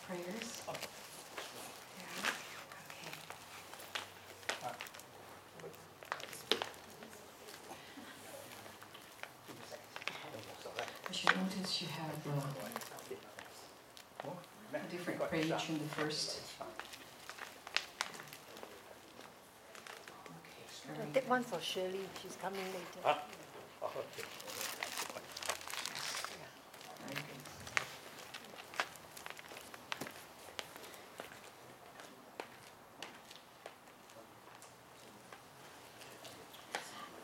prayers? Yeah. Okay. As you notice, you have a different page in the first. Okay, take one for Shirley. She's coming later. Okay. Very good.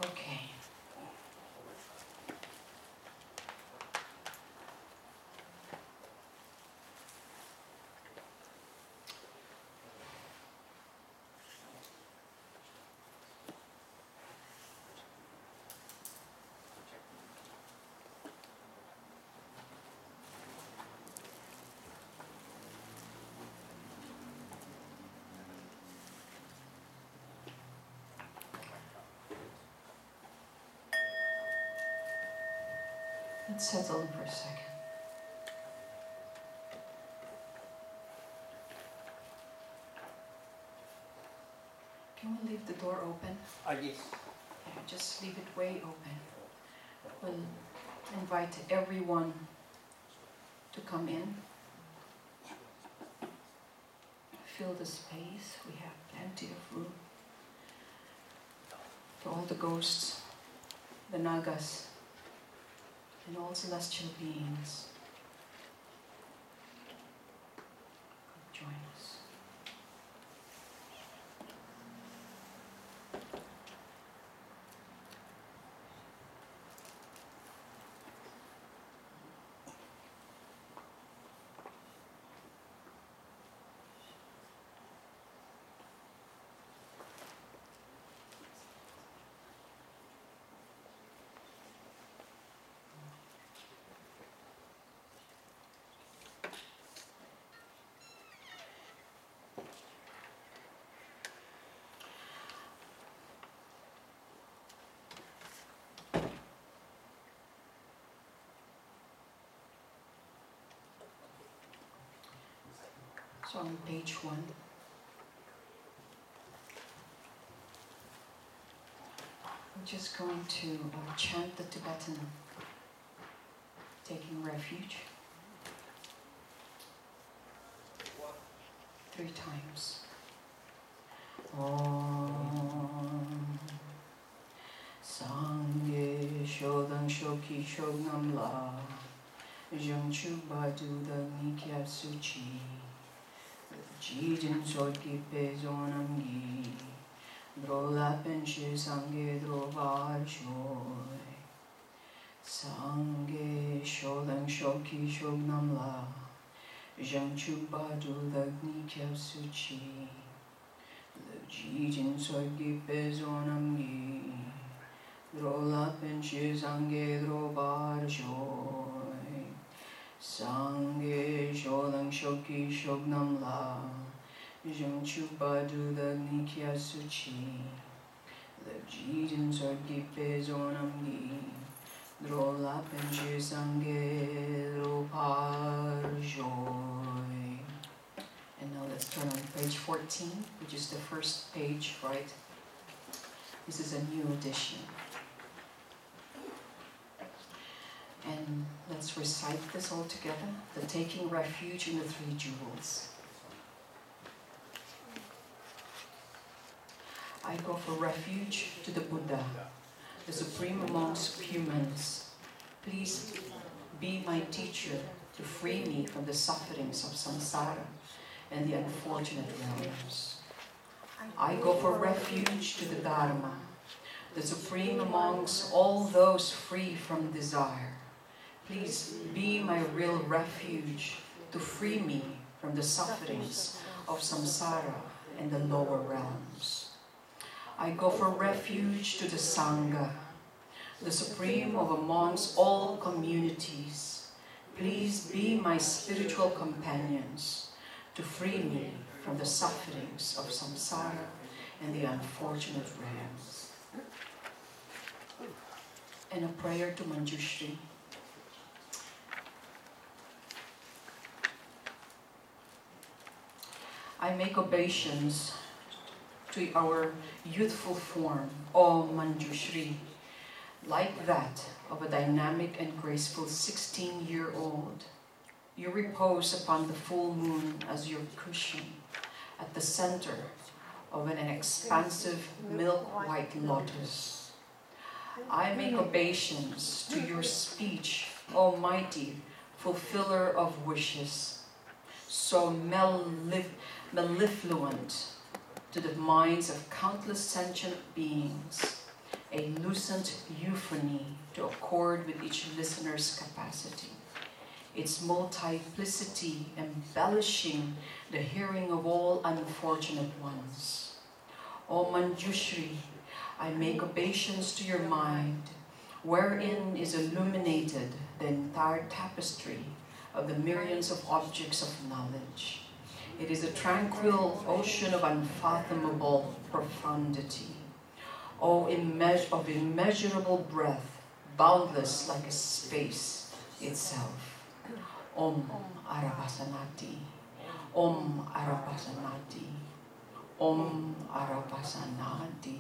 Okay. Let's settle in for a second. Can we leave the door open? Yes. Yeah, just leave it way open. We'll invite everyone to come in. Fill the space. We have plenty of room. For all the ghosts, the nagas, and all celestial beings. Come join us. So on page 1, we're just going to chant the Tibetan taking refuge 3 times. Om Sangye Shodang Shoki Shognam La Jangchu Badu Dagni Kyab Suchi Jijin Sodki Pezonam Gi Drola Penche Sangye Drovar Shoy Sangye Shodang Shoki Shognam La Jangchu Badu Dagni Kyab Suchi Jijin Sodki Pezonam Gi Drola Penche Sangye Drovar Shoy Sangye Shodang Shoki Shognam La Jangchu Badu Dagni Kyab Suchi Jijin Sodki Pezonam Gi Drola Penche Sangye Drovar Shoy. And now let's turn on page 14, which is the first page, right? This is a new edition. And let's recite this all together. The taking refuge in the 3 jewels. I go for refuge to the Buddha, the supreme amongst humans. Please be my teacher to free me from the sufferings of samsara and the unfortunate realms. I go for refuge to the Dharma, the supreme amongst all those free from desire. Please be my real refuge to free me from the sufferings of samsara and the lower realms. I go for refuge to the Sangha, the supreme of amongst all communities. Please be my spiritual companions to free me from the sufferings of samsara and the unfortunate realms. And a prayer to Manjushri. I make obeisance to our youthful form, O Manjushri, like that of a dynamic and graceful 16-year-old. You repose upon the full moon as your cushion, at the center of an expansive milk-white lotus. I make obeisance to your speech, O mighty fulfiller of wishes, so mellifluent to the minds of countless sentient beings, a lucent euphony to accord with each listener's capacity, its multiplicity embellishing the hearing of all unfortunate ones. O Manjushri, I make obeisance to your mind, wherein is illuminated the entire tapestry of the myriads of objects of knowledge. It is a tranquil ocean of unfathomable profundity, of immeasurable breadth, boundless like a space itself. Om Arabasanati, Om Arabasanati, Om Arabasanati.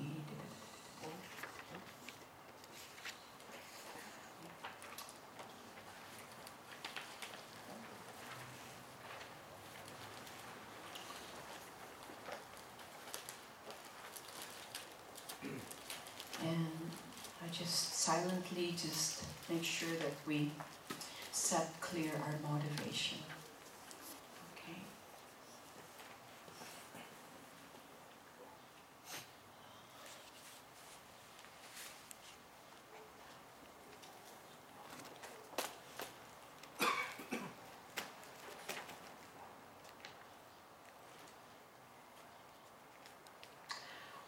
And I just silently make sure that we set clear our motivation. Okay.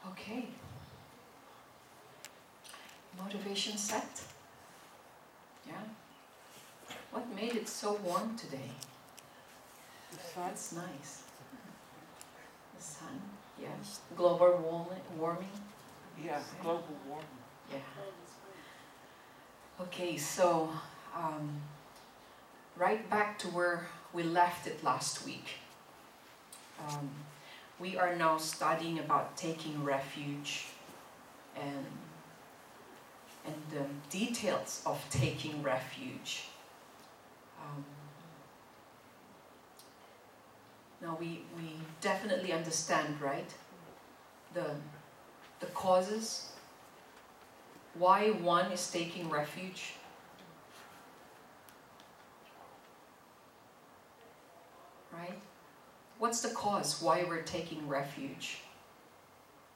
Okay. Motivation set? Yeah? What made it so warm today? That's nice. The sun, yes. Global warming? Yeah, global warming. Yeah. Okay, so right back to where we left it last week. We are now studying about taking refuge and the details of taking refuge. Now we definitely understand, right? The causes, why one is taking refuge. Right? What's the cause why we're taking refuge?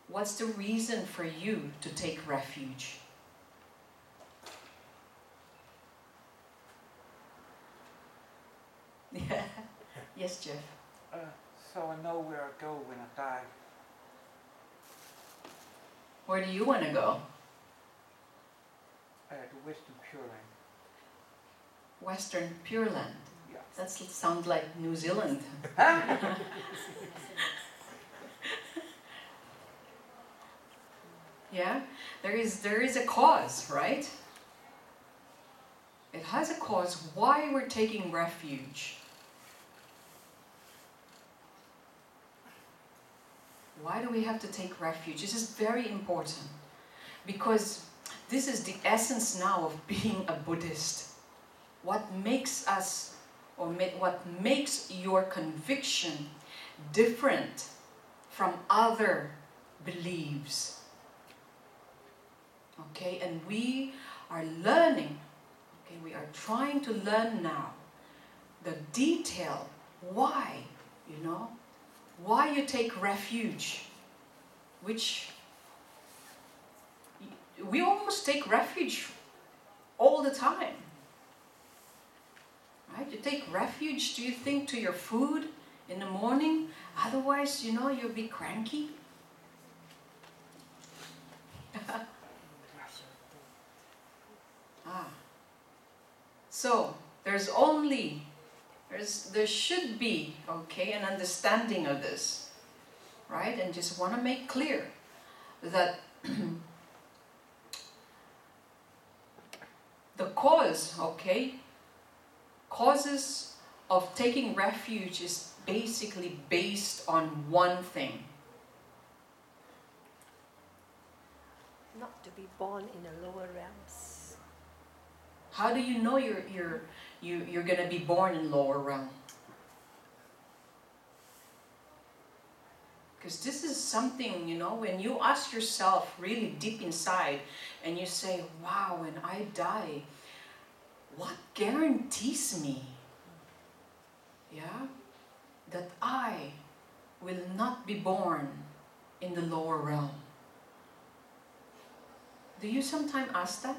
What's the reason for you to take refuge? Yeah. Yes, Jeff. So I know where I go when I die. Where do you want to go? The Western Pure Land. Western Pure Land. Yeah. That sounds like New Zealand. Yeah, there is a cause, right? It has a cause why we're taking refuge. Why do we have to take refuge? This is very important because this is the essence now of being a Buddhist. What makes us, or what makes your conviction different from other beliefs. Okay, and we are learning, okay, we are trying to learn now the detail, why, you know, why you take refuge, which we almost take refuge all the time. Right? You take refuge, do you think, to your food in the morning? Otherwise, you know, you'll be cranky. So, there should be, okay, an understanding of this, right? And just want to make clear that the cause, okay, causes of taking refuge is basically based on one thing. Not to be born in the lower realms. How do you know you're going to be born in lower realm? Because this is something, you know, when you ask yourself really deep inside and you say, wow, when I die, what guarantees me, yeah, that I will not be born in the lower realm? Do you sometimes ask that?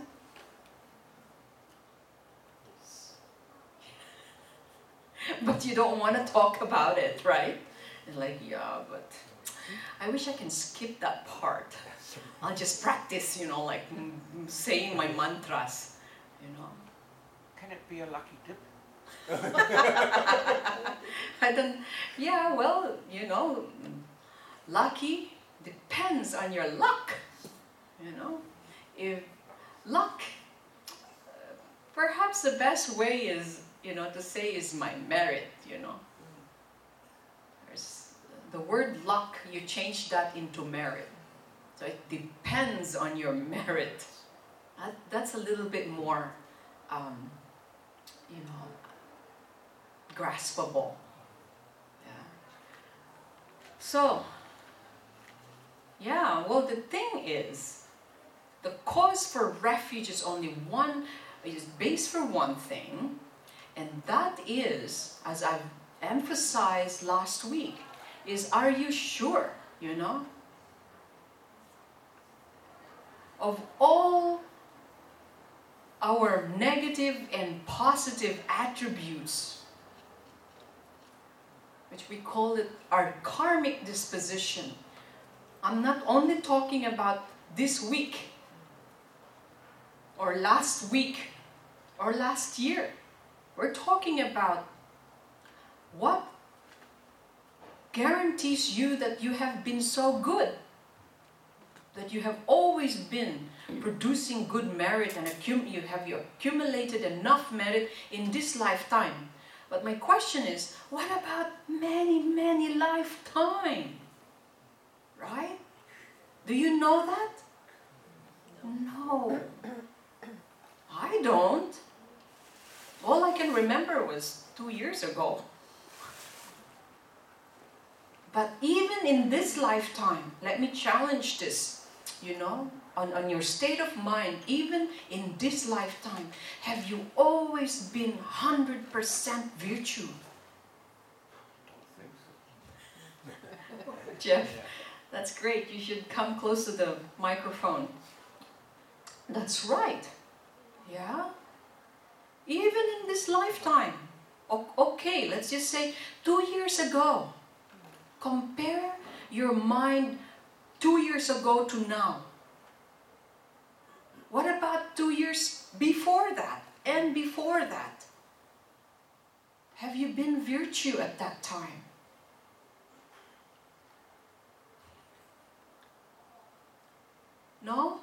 But you don't want to talk about it, right? And like, yeah, but I wish I can skip that part. I'll just practice, you know, like saying my mantras, you know. Can it be a lucky dip? I don't, yeah, well, you know, lucky depends on your luck, you know. If luck, perhaps the best way is, you know, to say is my merit, you know. There's the word luck, you change that into merit. So it depends on your merit. That's a little bit more, you know, graspable. Yeah. So, yeah, well, the thing is, the cause for refuge is only one, is based for one thing, and that is, as I've emphasized last week, is, are you sure, you know? Of all our negative and positive attributes, which we call it our karmic disposition, I'm not only talking about this week, or last week, or last year. We're talking about what guarantees you that you have been so good, that you have always been producing good merit and you accumulated enough merit in this lifetime. But my question is, what about many, many lifetimes? Right? Do you know that? No. I don't. All I can remember was 2 years ago. But even in this lifetime, let me challenge this, you know, on your state of mind, even in this lifetime, have you always been 100% virtue? Jeff, that's great. You should come close to the microphone. That's right. Yeah? Even in this lifetime. Okay, let's just say 2 years ago. Compare your mind 2 years ago to now. What about 2 years before that and before that? Have you been virtue at that time? No?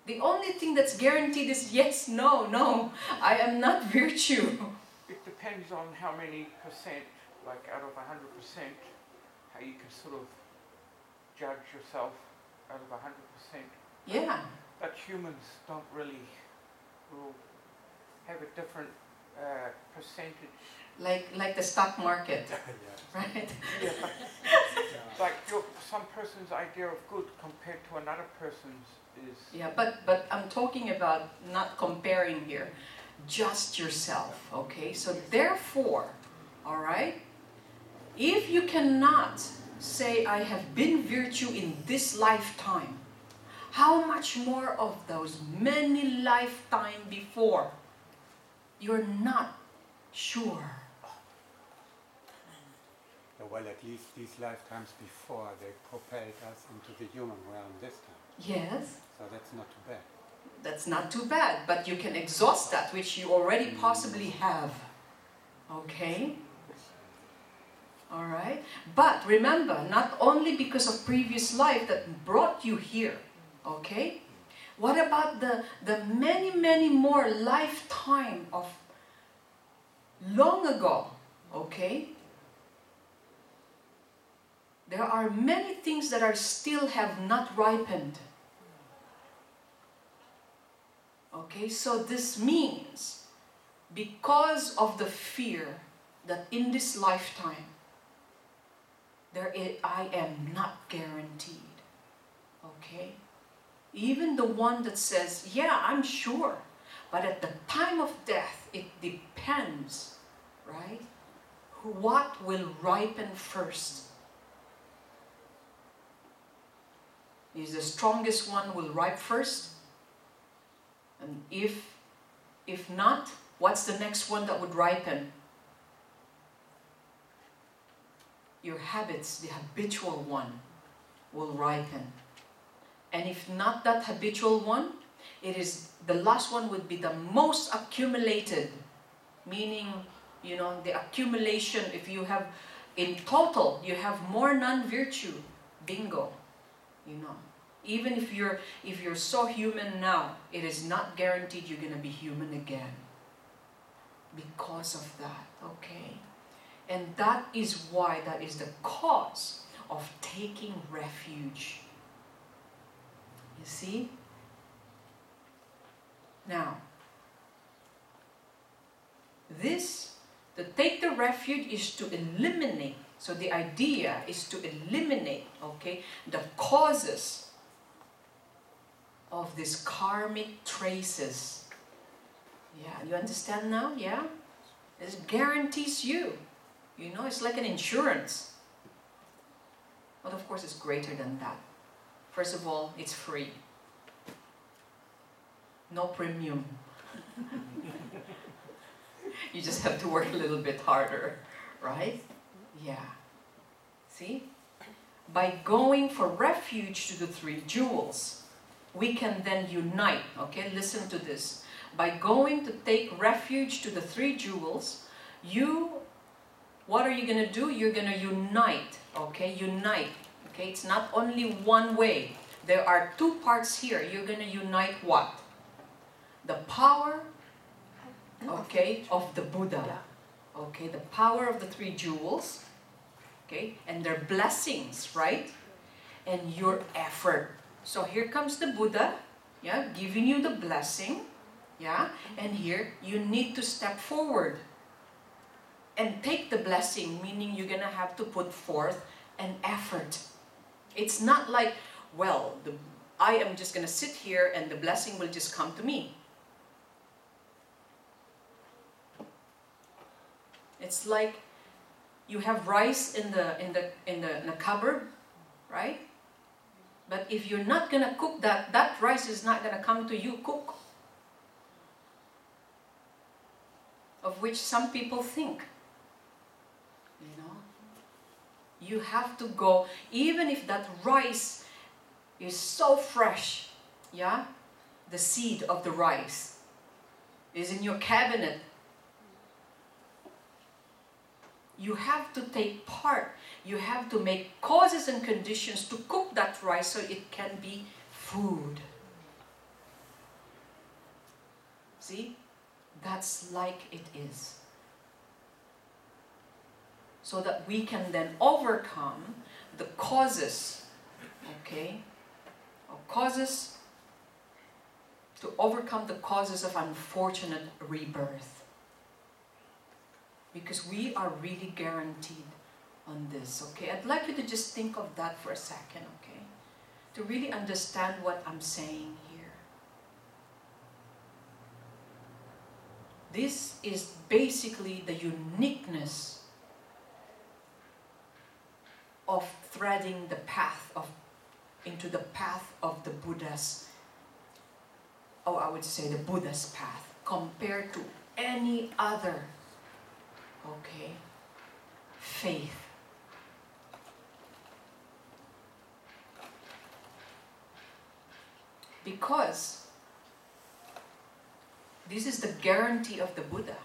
The only thing that's guaranteed is yes, no, no. I am not virtue. It depends on how many percent, like out of 100%, how you can sort of judge yourself out of 100%. Yeah. But humans don't really will have a different percentage. Like the stock market, right? Yeah, like some person's idea of good compared to another person's is... Yeah, but I'm talking about not comparing here, just yourself, okay? So therefore, all right, if you cannot say I have been virtue in this lifetime, how much more of those many lifetimes before? You're not sure. Well, at least these lifetimes before, they propelled us into the human realm this time. Yes. So that's not too bad. That's not too bad, but you can exhaust that which you already possibly have. Okay? Alright? But remember, not only because of previous life that brought you here. Okay? What about the many, many more lifetime of long ago, okay, there are many things that are still have not ripened. Okay, so this means because of the fear that in this lifetime I am not guaranteed. Okay? Even the one that says, yeah, I'm sure, but at the time of death, it depends, right? What will ripen first? Is the strongest one will ripe first? And if not, what's the next one that would ripen? Your habits, the habitual one, will ripen. And if not that habitual one, it is the last one would be the most accumulated, meaning, you know, the accumulation. If you have, in total, you have more non-virtue, bingo, you know. Even if you're so human now, it is not guaranteed you're gonna be human again because of that. Okay, and that is why, that is the cause of taking refuge. You see? Now, to take the refuge is to eliminate. So the idea is to eliminate, okay, the causes of these karmic traces. Yeah, you understand now? Yeah? This guarantees you. You know, it's like an insurance. But of course, it's greater than that. First of all, it's free. No premium. You just have to work a little bit harder, right? Yeah. See? By going for refuge to the three jewels, we can then unite. Okay, listen to this. By going to take refuge to the three jewels, what are you going to do? You're going to unite. Okay, unite. Okay, it's not only one way. There are two parts here. You're going to unite what? The power, okay, of the Buddha. Okay, the power of the three jewels. Okay, and their blessings, right? And your effort. So here comes the Buddha, yeah, giving you the blessing, yeah, and here you need to step forward and take the blessing, meaning you're gonna have to put forth an effort. It's not like, well, I am just gonna sit here and the blessing will just come to me. It's like you have rice in the cupboard, right? But if you're not going to cook that rice is not going to come to you cook. Of which some people think. You know? You have to go, even if that rice is so fresh, yeah? The seed of the rice is in your cabinet. You have to take part. You have to make causes and conditions to cook that rice so it can be food. See? That's like it is. So that we can then overcome the causes, okay? Or causes, to overcome the causes of unfortunate rebirth. Because we are really guaranteed on this, okay? I'd like you to just think of that for a second, okay? To really understand what I'm saying here. This is basically the uniqueness of threading the path into the path of the Buddha's, or I would say the Buddha's path, compared to any other, okay, faith. Because this is the guarantee of the Buddha.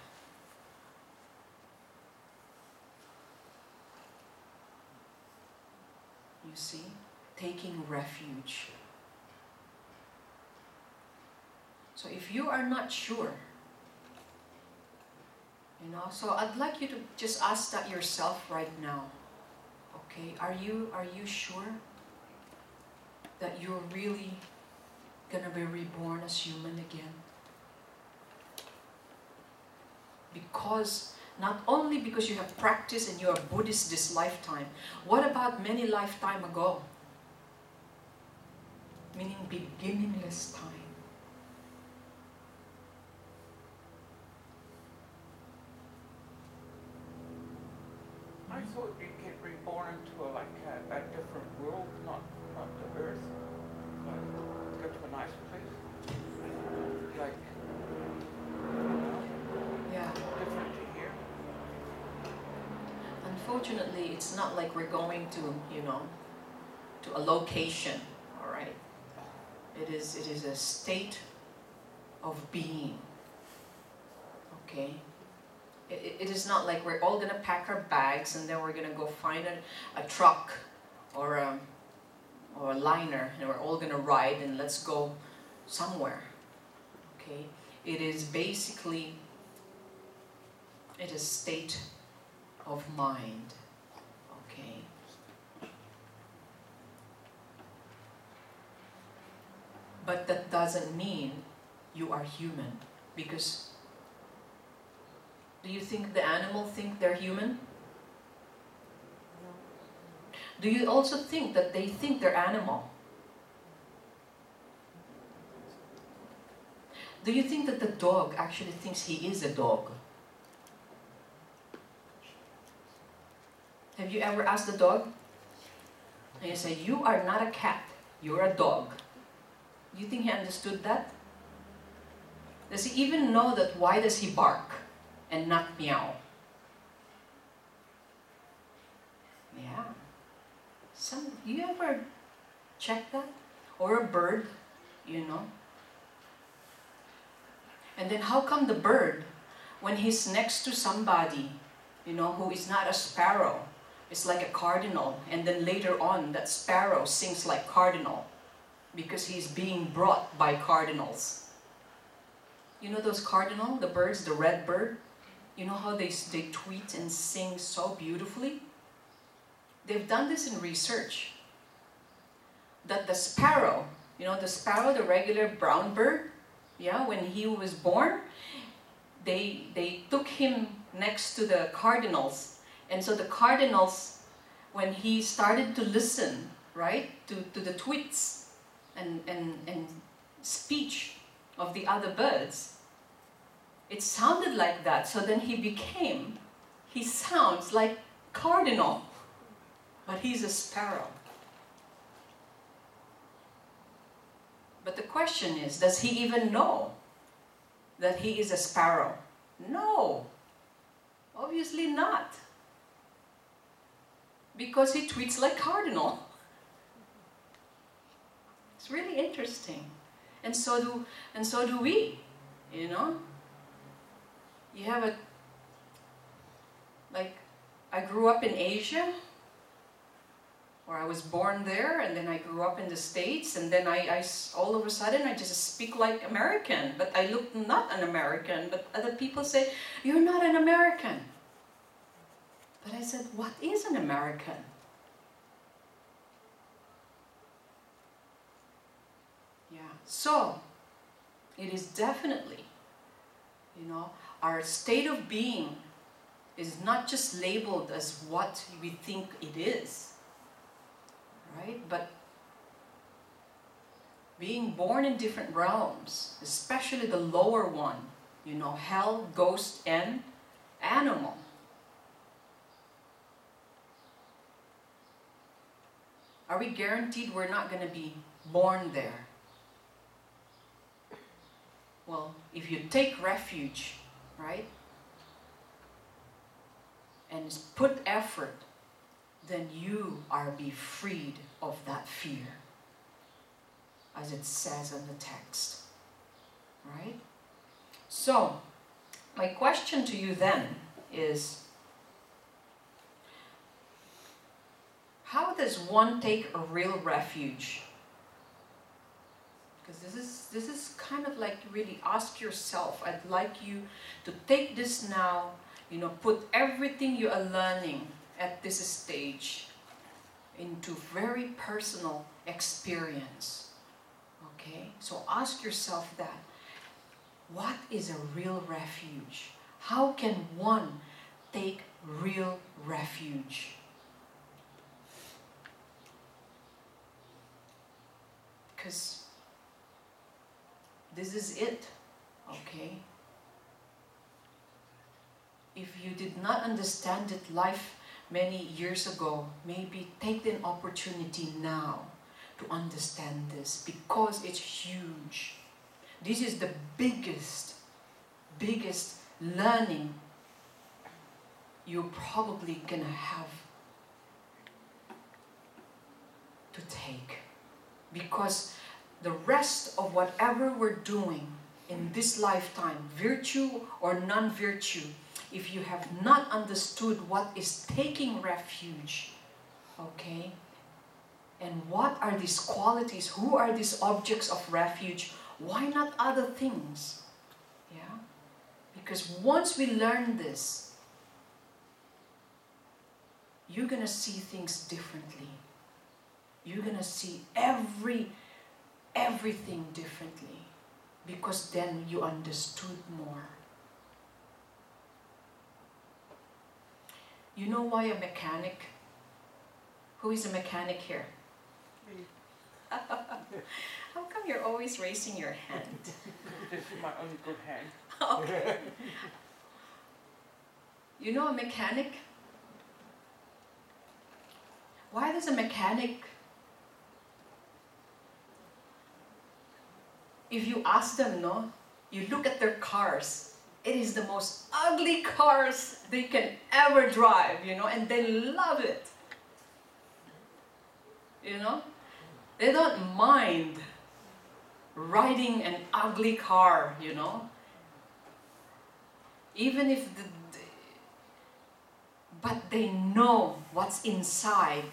You see, taking refuge. So if you are not sure, You know, so I'd like you to just ask that yourself right now. Okay, are you sure that you're really gonna be reborn as human again? Because not only because you have practiced and you're a Buddhist this lifetime, what about many lifetime ago? Meaning beginningless time. I thought you'd get reborn into a different world, not the earth. Like, go to a nice place. Like, Yeah. different to here. Unfortunately, it's not like we're going to, you know, to a location, all right? It is a state of being, okay? It is not like we're all gonna pack our bags and then we're gonna go find a truck or a liner and we're all gonna ride and let's go somewhere, okay? It is basically, it is state of mind, okay? But that doesn't mean you are human, because do you think the animal think they're human? Do you also think that they think they're animal? Do you think that the dog actually thinks he is a dog? Have you ever asked the dog? And you say, you are not a cat, you're a dog. Do you think he understood that? Does he even know that why does he bark and not meow? Yeah. You ever check that? Or a bird, you know? And then how come the bird, when he's next to somebody, you know, who is not a sparrow, it's like a cardinal, and then later on that sparrow sings like cardinal because he's being brought by cardinals. You know those cardinal, the birds, the red bird? You know how they tweet and sing so beautifully? They've done this in research. That the sparrow, you know the sparrow, the regular brown bird, yeah, when he was born, they took him next to the cardinals. And so the cardinals, when he started to listen, right, to the tweets and speech of the other birds, it sounded like that. So then he sounds like cardinal, but he's a sparrow. But the question is, does he even know that he is a sparrow? No, obviously not. Because he tweets like cardinal. It's really interesting. And so do we, you know? You have I grew up in Asia, or I was born there, and then I grew up in the States, and then I all of a sudden I just speak like American, but I look not an American, but other people say, you're not an American. But I said, what is an American? Yeah, so it is definitely, you know, our state of being is not just labeled as what we think it is, right? But being born in different realms, especially the lower one, you know, hell, ghost, and animal. Are we guaranteed we're not going to be born there? Well, if you take refuge, right, and put effort, then you are be freed of that fear, as it says in the text, right? So, my question to you then is, how does one take a real refuge? Because this is kind of like really ask yourself. I'd like you to take this now you know, put everything you are learning at this stage into very personal experience. Okay? So ask yourself that. What is a real refuge? How can one take real refuge? Because this is it, okay? If you did not understand it life many years ago, maybe take the opportunity now to understand this, because it's huge. This is the biggest learning you're probably gonna have to take. Because the rest of whatever we're doing in this lifetime, virtue or non-virtue, if you have not understood what is taking refuge, okay, and what are these qualities, who are these objects of refuge, why not other things? Yeah? Because once we learn this, you're gonna see things differently. You're gonna see everything differently, because then you understood more. You know why a mechanic? Who is a mechanic here? How come you're always raising your hand? This is my only good hand. Okay. You know a mechanic? Why does a mechanic, if you ask them, no, you look at their cars, it is the most ugly cars they can ever drive, you know, and they love it. You know? They don't mind riding an ugly car, you know. Even if but they know what's inside,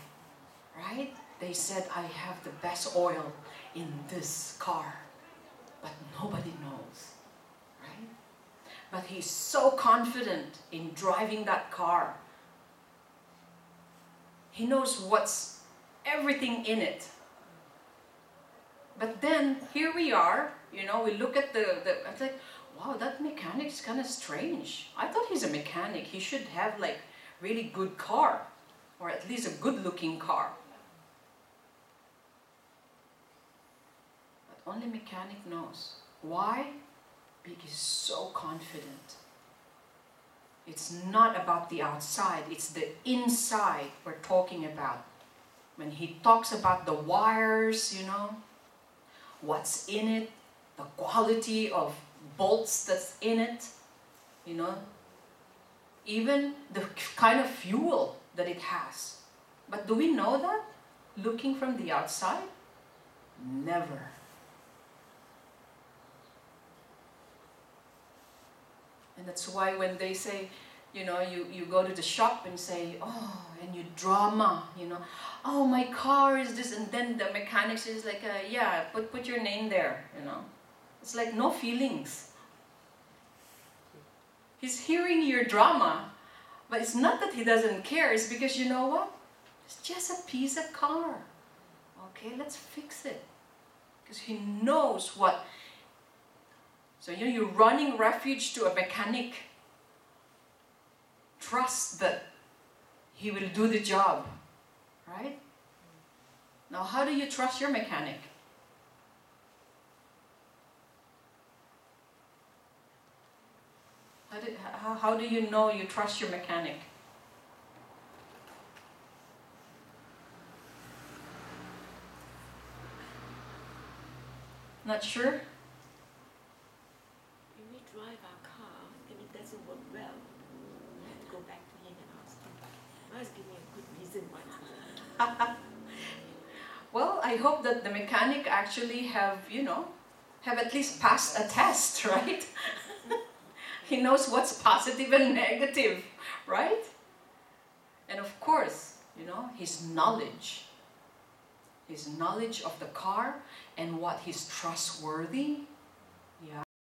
right? They said, I have the best oil in this car, but nobody knows, right? But he's so confident in driving that car. He knows what's everything in it. But then, here we are, you know, we look at I was like, wow, that mechanic's kind of strange. I thought he's a mechanic. He should have like really good car, or at least a good looking car. But only mechanic knows. Why? Because he's so confident. It's not about the outside, it's the inside we're talking about. When he talks about the wires, you know, what's in it, the quality of bolts that's in it, you know, even the kind of fuel that it has. But do we know that, looking from the outside? Never. And that's why when they say, you know, you go to the shop and say, oh, and you drama, you know, oh, my car is this, and then the mechanic says like, yeah, put your name there, you know. It's like no feelings. He's hearing your drama, but it's not that he doesn't care, it's because you know what? It's just a piece of car. Okay, let's fix it. Because he knows what. So you know, you're running refuge to a mechanic. Trust that he will do the job, right? Now, how do you trust your mechanic? How do you know you trust your mechanic? Not sure? When we drive our car and it doesn't work well, we have to go back to him and ask him. Must give me a good reason why. Well, I hope that the mechanic actually have at least passed a test, right? He knows what's positive and negative, right? And of course, you know, his knowledge of the car and what is trustworthy,